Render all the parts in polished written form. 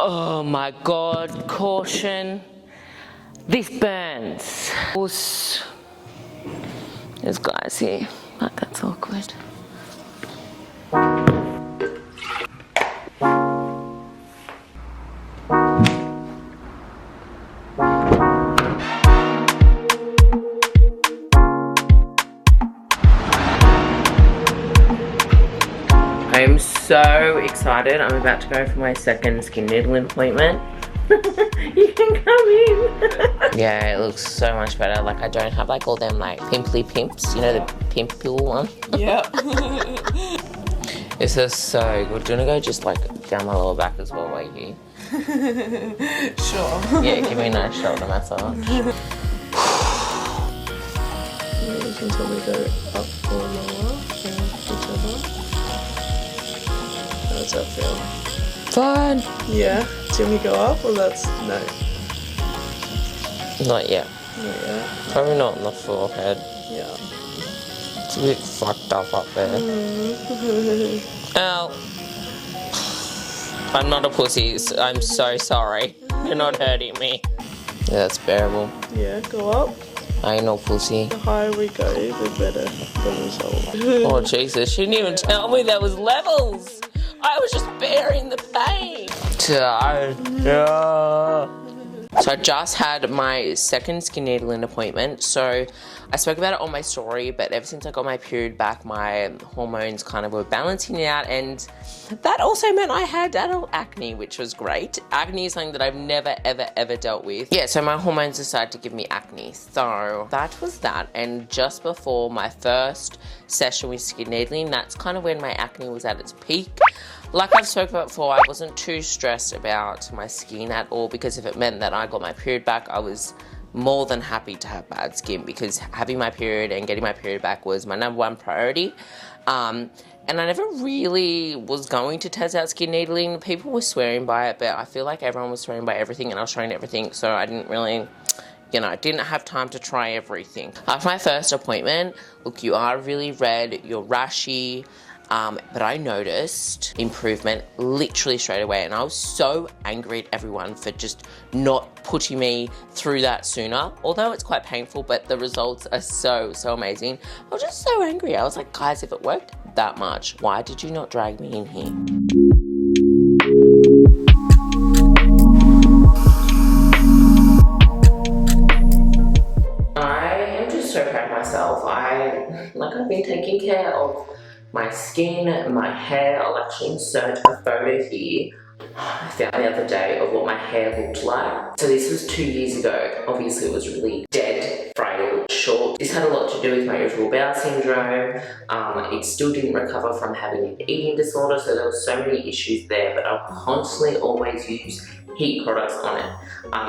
Oh my god, caution. This burns. There's guys here. Like, that's awkward. I'm so excited. I'm about to go for my second skin needling appointment. You can come in. Yeah, it looks so much better. Like, I don't have like all them like pimply pimps, you know, the pimple one. Yep. This is so good. Do you want to go just like down my lower back as well while you're here? Sure. Yeah, give me a nice shoulder massage. You can tell me go up or lower and whichever. How does that feel? Fine. Yeah. Do you want me to go up or that's no? Not yet. Not yet. Probably not on the forehead. Yeah. It's a bit fucked up there. Ow. I'm not a pussy. I'm so sorry. You're not hurting me. Yeah, that's bearable. Yeah, go up. I ain't no pussy. The higher we go, the better the result. Oh Jesus, she didn't even tell me there was levels. I was just bearing the pain. So I just had my second skin needling appointment. So I spoke about it on my story, but ever since I got my period back, my hormones kind of were balancing out, and that also meant I had adult acne, which was great. Acne is something that I've never, ever dealt with. Yeah, so my hormones decided to give me acne. So that was that. And just before my first session with skin needling, that's kind of when my acne was at its peak. Like I've spoken about before, I wasn't too stressed about my skin at all, because if it meant that I got my period back, I was more than happy to have bad skin, because having my period and getting my period back was my #1 priority. And I never really was going to test out skin needling. People were swearing by it, but I feel like everyone was swearing by everything and I was trying everything, so I didn't really, you know, I didn't have time to try everything. After my first appointment, look, you are really red, you're rashy, but I noticed improvement literally straight away, and I was so angry at everyone for just not putting me through that sooner. Although it's quite painful, but the results are so amazing. I was just so angry. I was like, guys, if it worked that much, why did you not drag me in here? I am just so proud of myself. I've been taking care of my skin, my hair. I'll actually insert a photo here. I found the other day of what my hair looked like. So this was 2 years ago. Obviously it was really dead, frail, short. This had a lot to do with my irritable bowel syndrome. It still didn't recover from having an eating disorder, so there were so many issues there, but I'll constantly always use heat products on it.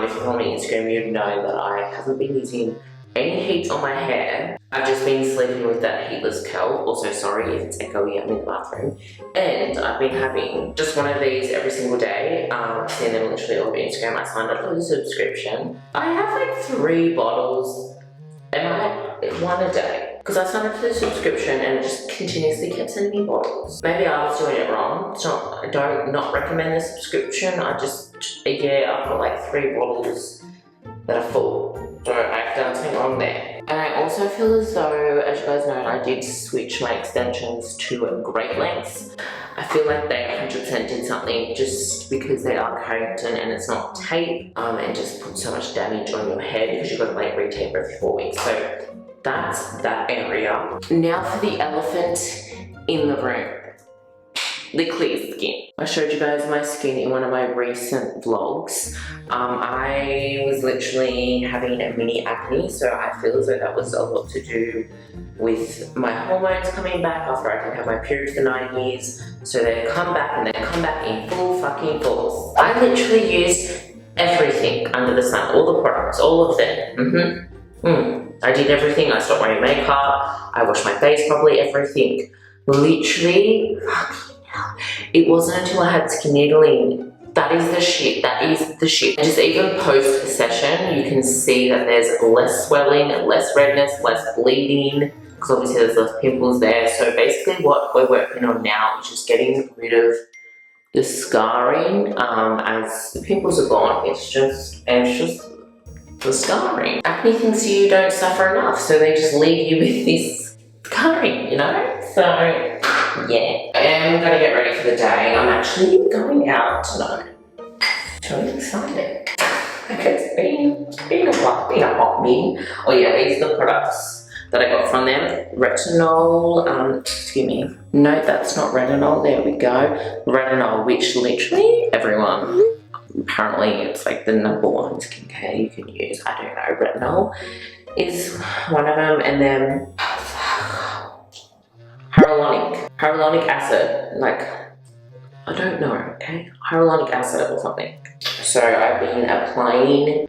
If you follow me on Instagram, you'd know that I haven't been using any heat on my hair. I've just been sleeping with that heatless curl. Also, sorry if it's echoey, I'm in the bathroom. And I've been having just one of these every single day. I've seen them literally all over Instagram. I signed up for the subscription. I have like 3 bottles, and one a day. Because I signed up for the subscription and it just continuously kept sending me bottles. Maybe I was doing it wrong. It's not, I don't not recommend the subscription. I just, yeah, I've got like 3 bottles that are full. So I've done something wrong there. And I also feel as though, as you guys know, I did switch my extensions to Great Lengths. I feel like they 100% did something just because they are keratin and it's not tape, and just put so much damage on your hair because you've got to like retape every 4 weeks. So that's that area. Now for the elephant in the room. The clear skin. I showed you guys my skin in one of my recent vlogs. I was literally having a mini acne, so I feel as though that was a lot to do with my hormones coming back after I didn't have my period for 9 years. So they come back and they come back in full fucking force. I literally used everything under the sun, all the products, all of them. I did everything. I stopped wearing makeup, I washed my face properly, everything. Literally, it wasn't until I had skin needling. That is the shit. That is the shit. And just even post session, you can see that there's less swelling, less redness, less bleeding, because obviously there's less pimples there. So basically what we're working on now is just getting rid of the scarring, as the pimples are gone, it's just the scarring. Acne thinks you don't suffer enough, so they just leave you with this scarring, you know? So, yeah. I am gonna get ready for the day. I'm actually going out tonight. So excited. It's been a hot minute. Oh yeah, these are the products that I got from them. Retinol, excuse me. No, that's not retinol. There we go. Retinol, which literally everyone, apparently it's like the #1 skincare you can use. I don't know. Retinol is one of them, and then hyaluronic acid. Like, I don't know. Okay, hyaluronic acid or something. So I've been applying.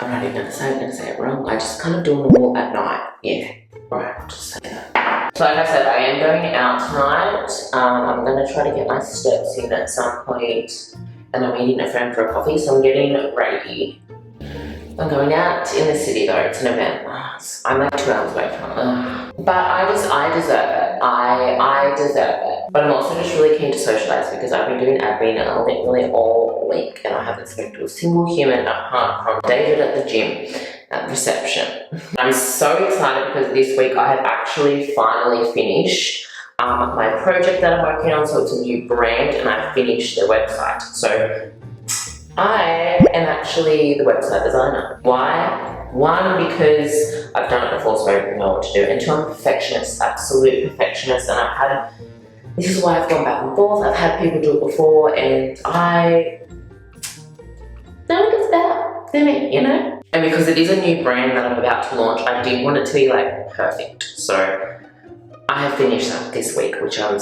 I'm not even gonna say it wrong. I just kind of do them all at night. Yeah, right. I'll just say that. So like I said, I am going out tonight. I'm gonna try to get my steps in at some point, and I'm meeting a friend for a coffee. So I'm getting ready. I'm going out in the city though. It's an event. I'm like 2 hours away from it. But I deserve it. I deserve it. But I'm also just really keen to socialise because I've been doing admin literally all week and I haven't spoken to a single human apart from David at the gym at reception. I'm so excited because this week I have actually finally finished my project that I'm working on. So it's a new brand and I've finished the website. So I am actually the website designer. Why? One, because I've done it before, so I know what to do. And two, I'm a perfectionist, absolute perfectionist, and this is why I've gone back and forth. I've had people do it before, and no one gets better than me, you know? And because it is a new brand that I'm about to launch, I did want it to be like perfect. So I have finished that this week, which I'm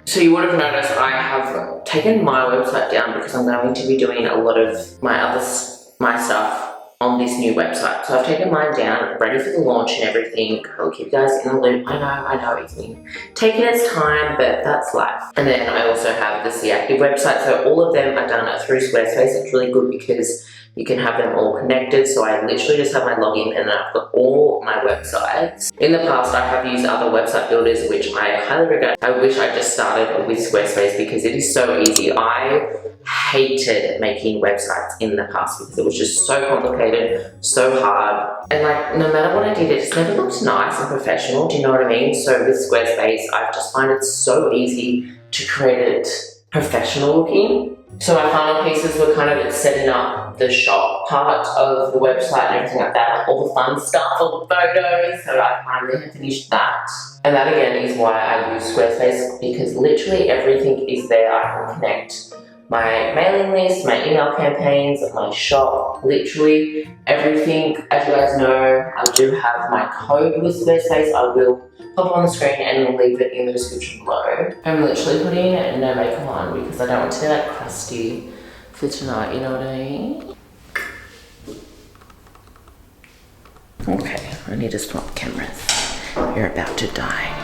so you would have noticed I have taken my website down because I'm going to be doing a lot of my stuff on this new website. So I've taken mine down, ready for the launch and everything. I'll keep you guys in the loop. I know it's been taking its time, but that's life. And then I also have the See Active website. So all of them are done through Squarespace. It's really good because you can have them all connected. So I literally just have my login and then I've got all my websites. In the past, I have used other website builders, which I highly regret. I wish I just started with Squarespace because it is so easy. I hated making websites in the past because it was just so complicated, so hard. And like, no matter what I did, it just never looked nice and professional. Do you know what I mean? So with Squarespace, I just find it so easy to create it professional looking. So my final pieces were kind of setting up the shop part of the website and everything like that, like all the fun stuff, all the photos, so I finally have finished that. And that again is why I use Squarespace, because literally everything is there. I can connect my mailing list, my email campaigns, my shop, literally everything. As you guys know, I do have my code with Squarespace. I will pop on the screen and leave it in the description below. I'm literally putting no makeup on because I don't want to be like crusty for tonight, you know what I mean? Okay, I need to swap cameras. You're about to die.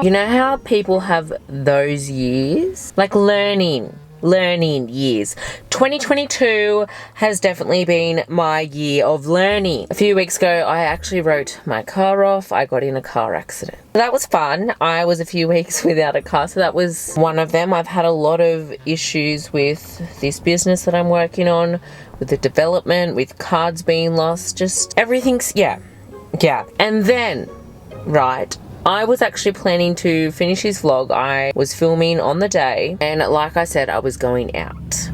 You know how people have those years? Like learning years. 2022 has definitely been my year of learning. A few weeks ago, I actually wrote my car off. I got in a car accident. That was fun. I was a few weeks without a car, so that was one of them. I've had a lot of issues with this business that I'm working on, with the development, with cards being lost, just everything's, yeah. And then, right, I was actually planning to finish this vlog. I was filming on the day, and like I said, I was going out.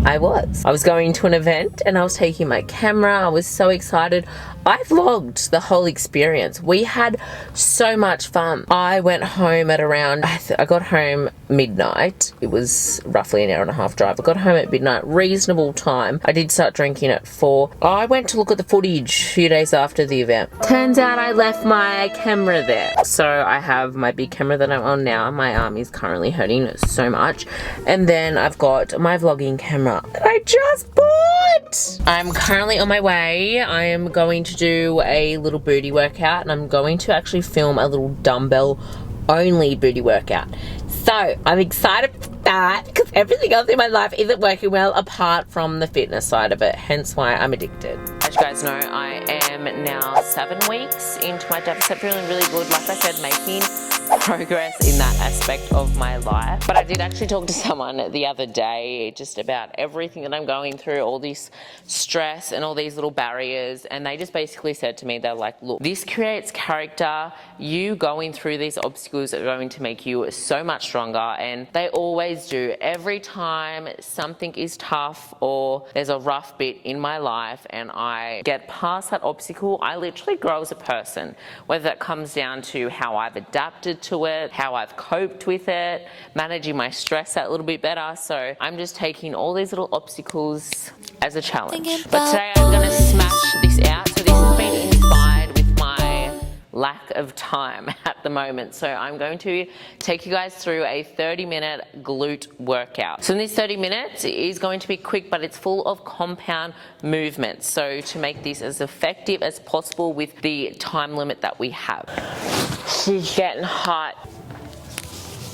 I was going to an event and I was taking my camera. I was so excited. I vlogged the whole experience. We had so much fun. I went home at around, I got home midnight. It was roughly an hour and a half drive. I got home at midnight, reasonable time. I did start drinking at 4. I went to look at the footage a few days after the event. Turns out I left my camera there. So I have my big camera that I'm on now. My arm is currently hurting so much. And then I've got my vlogging camera that I just bought. I'm currently on my way. I am going to do a little booty workout, and I'm going to actually film a little dumbbell only booty workout. So I'm excited for that because everything else in my life isn't working well apart from the fitness side of it, hence why I'm addicted. As you guys know, I am now 7 weeks into my deficit, feeling really good. Like I said, making progress in that aspect of my life. But I did actually talk to someone the other day just about everything that I'm going through, all this stress and all these little barriers, and they just basically said to me, they're like, look, this creates character. You going through these obstacles are going to make you so much stronger, and they always do. Every time something is tough or there's a rough bit in my life and I get past that obstacle, I literally grow as a person, whether that comes down to how I've adapted to it, how I've coped with it, managing my stress a little bit better. So I'm just taking all these little obstacles as a challenge. But today I'm going to smash this out. So this has been inspired with my lack of time at the moment. So I'm going to take you guys through a 30-minute glute workout. So in this 30 minutes, it is going to be quick, but it's full of compound movements. So to make this as effective as possible with the time limit that we have. She's getting hot.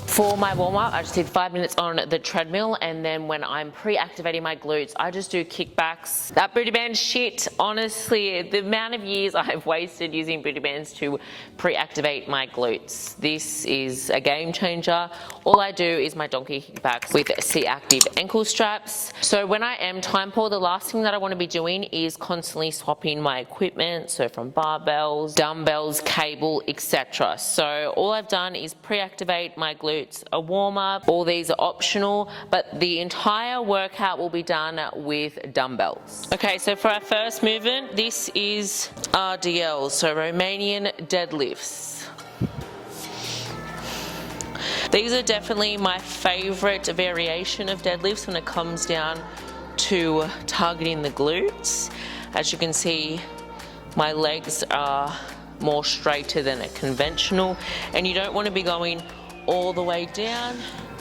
For my warm-up, I just did 5 minutes on the treadmill, and then when I'm pre-activating my glutes, I just do kickbacks. That booty band shit, honestly, the amount of years I've wasted using booty bands to pre-activate my glutes. This is a game changer. All I do is my donkey kickbacks with C-Active ankle straps. So when I am time poor, the last thing that I want to be doing is constantly swapping my equipment, so from barbells, dumbbells, cable, etc. So all I've done is pre-activate my glutes, a warm-up. All these are optional, but the entire workout will be done with dumbbells. Okay, so for our first movement, this is RDL, so Romanian deadlifts. These are definitely my favorite variation of deadlifts when it comes down to targeting the glutes. As you can see, my legs are more straighter than a conventional, and you don't want to be going all the way down.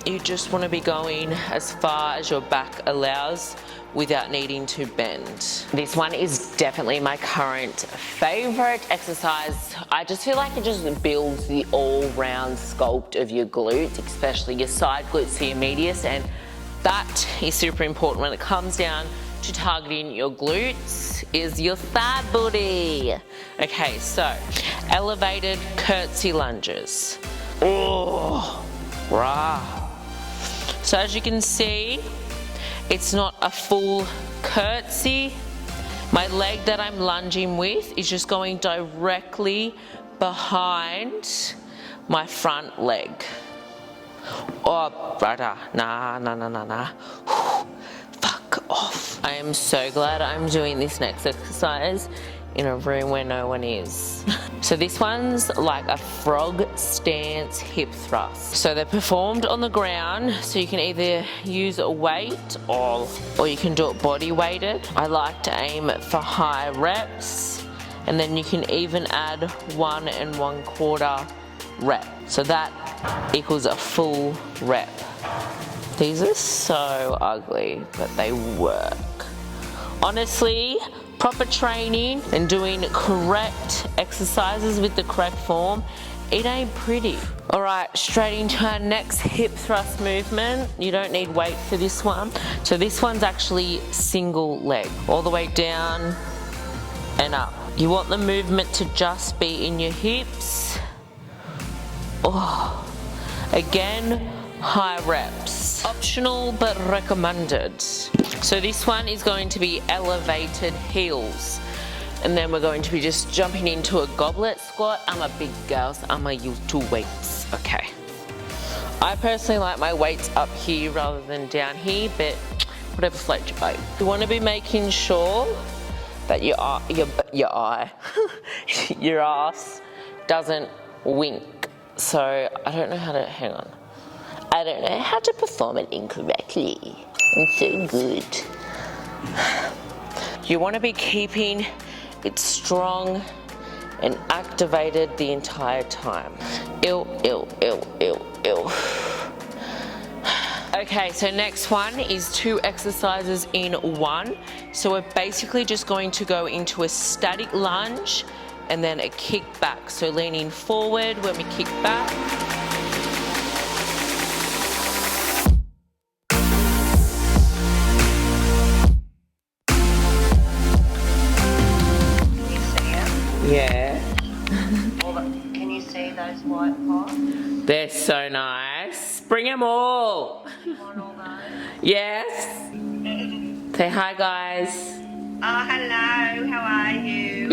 You just want to be going as far as your back allows without needing to bend. This one is definitely my current favorite exercise. I just feel like it just builds the all-round sculpt of your glutes, especially your side glutes, so your medius, and that is super important when it comes down to targeting your glutes, is your thigh booty. Okay, so elevated curtsy lunges. Oh, rah. So as you can see, it's not a full curtsy. My leg that I'm lunging with is just going directly behind my front leg. Oh, brother, nah. Fuck off. I am so glad I'm doing this next exercise in a room where no one is. So this one's like a frog stance hip thrust. So they're performed on the ground, so you can either use a weight or you can do it body weighted. I like to aim for high reps, and then you can even add 1 1/4 rep. So that equals a full rep. These are so ugly, but they work. Honestly, proper training and doing correct exercises with the correct form, it ain't pretty. All right, straight into our next hip thrust movement. You don't need weight for this one. So this one's actually single leg, all the way down and up. You want the movement to just be in your hips. Oh, again, high reps. Optional but recommended. So this one is going to be elevated heels. And then we're going to be just jumping into a goblet squat. I'm a big girl, so I'm gonna use 2 weights. Okay. I personally like my weights up here rather than down here, but whatever floats your boat. You want to be making sure that your eye, your ass doesn't wink. So I don't know how to, hang on. I don't know how to perform it incorrectly. I'm so good. You want to be keeping it strong and activated the entire time. Ew, ew, ew, ew, ew. Okay, so next one is 2 exercises in one. So we're basically just going to go into a static lunge and then a kick back. So leaning forward when we kick back. Can you see it? Yeah. Can you see those white pots? They're so nice. Bring them all. Want all those? Yes. Say hi, guys. Oh, hello. How are you?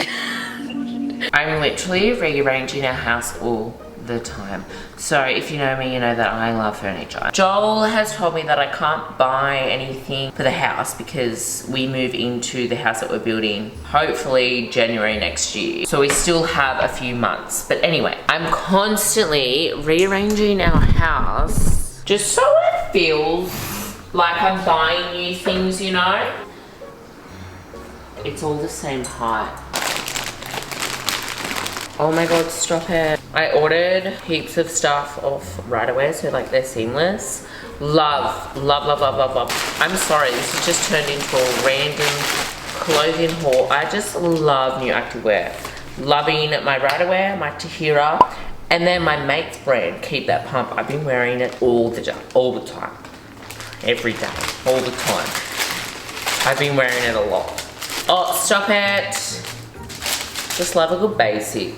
I'm literally rearranging our house all the time. So if you know me, you know that I love furniture. Joel has told me that I can't buy anything for the house because we move into the house that we're building hopefully January next year. So we still have a few months. But anyway, I'm constantly rearranging our house just so it feels like I'm buying new things, you know? It's all the same height. Oh my god, stop it. I ordered heaps of stuff off right away, so like they're seamless. Love, love, love, love, love, love. I'm sorry, this has just turned into a random clothing haul. I just love new activewear. Loving my Riderwear, my Tahira, and then my Mate's brand, Keep That Pump. I've been wearing it all the time. Every day, all the time. I've been wearing it a lot. Oh, stop it. Just love a good basic.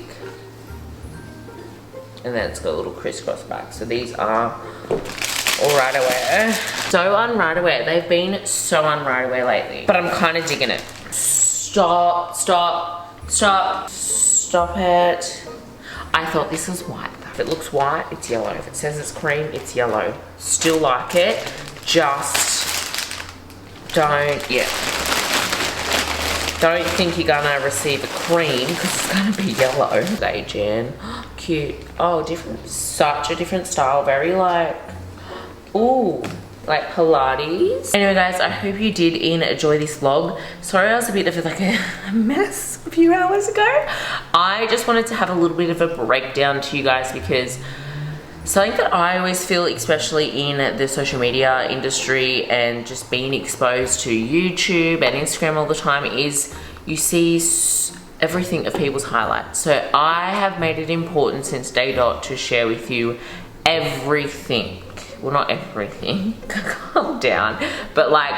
And then it's got a little crisscross back. So these are all Riderwear. So on Riderwear. They've been so on Riderwear lately. But I'm kind of digging it. Stop, stop, stop, stop it. I thought this was white. If it looks white, it's yellow. If it says it's cream, it's yellow. Still like it. Just don't, yeah. Don't think you're gonna receive a cream because it's gonna be yellow. Hey Jen, cute. Oh, different, such a different style. Very like, ooh, like Pilates. Anyway guys, I hope you did enjoy this vlog. Sorry I was a bit of like a mess a few hours ago. I just wanted to have a little bit of a breakdown to you guys because something that I always feel, especially in the social media industry and just being exposed to YouTube and Instagram all the time, is you see everything of people's highlights. So I have made it important since day dot to share with you everything. Well, not everything, calm down, but like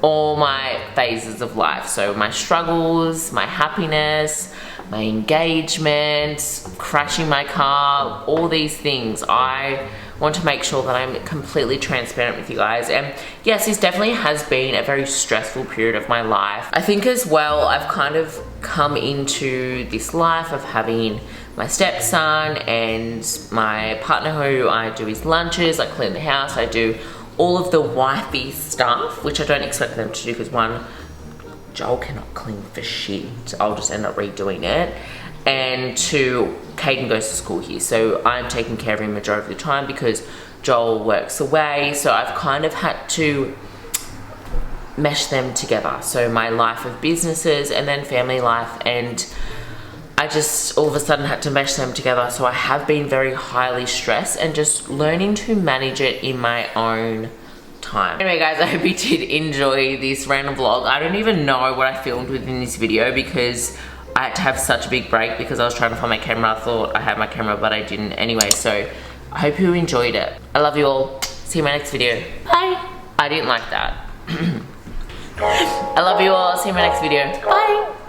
all my phases of life. So my struggles, my happiness, my engagements, crashing my car, all these things. I want to make sure that I'm completely transparent with you guys. And yes, this definitely has been a very stressful period of my life. I think as well, I've kind of come into this life of having my stepson and my partner who I do his lunches, I clean the house, I do all of the wifey stuff, which I don't expect them to do because one, Joel cannot clean for shit. I'll just end up redoing it. And two, Caden goes to school here. So I'm taking care of him majority of the time because Joel works away. So I've kind of had to mesh them together. So my life of businesses and then family life, and I just all of a sudden had to mesh them together. So I have been very highly stressed and just learning to manage it in my own time. Anyway guys, I hope you did enjoy this random vlog. I don't even know what I filmed within this video because I had to have such a big break because I was trying to find my camera. I thought I had my camera but I didn't anyway. So I hope you enjoyed it. I love you all. See you in my next video. Bye. I didn't like that. I love you all. See you in my next video. Bye.